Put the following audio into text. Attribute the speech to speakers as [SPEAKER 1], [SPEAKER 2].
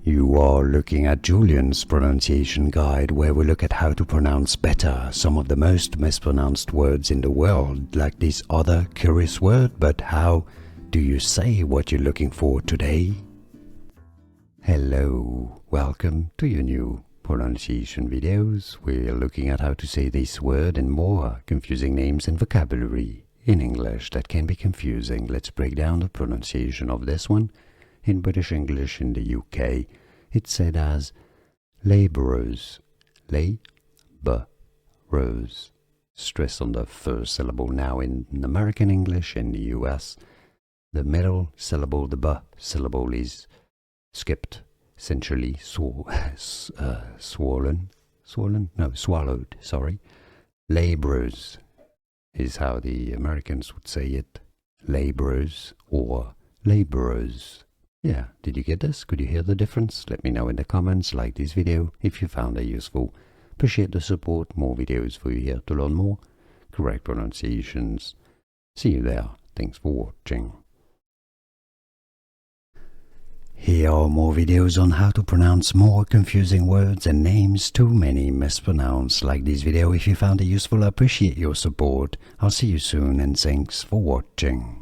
[SPEAKER 1] You are looking at Julian's pronunciation guide, where we look at how to pronounce better some of the most mispronounced words in the world, like this other curious word. But how do you say what you're looking for today? Hello, welcome to your new pronunciation videos. We're looking at how to say this word and more confusing names and vocabulary in English that can be confusing. Let's break down the pronunciation of this one. In British English in the UK, it's said as labourers, labourers. Stress on the first syllable. Now in American English in the US, the middle syllable, the b syllable, is skipped, essentially swallowed, sorry. Labourers is how the Americans would say it. Labourers or labourers. Yeah, did you get this? Could you hear the difference? Let me know in the comments. Like this video if you found it useful. Appreciate the support. More videos for you here to learn more correct pronunciations. See you there. Thanks for watching. Here are more videos on how to pronounce more confusing words and names too many mispronounced. Like this video if you found it useful. I appreciate your support. I'll see you soon and thanks for watching.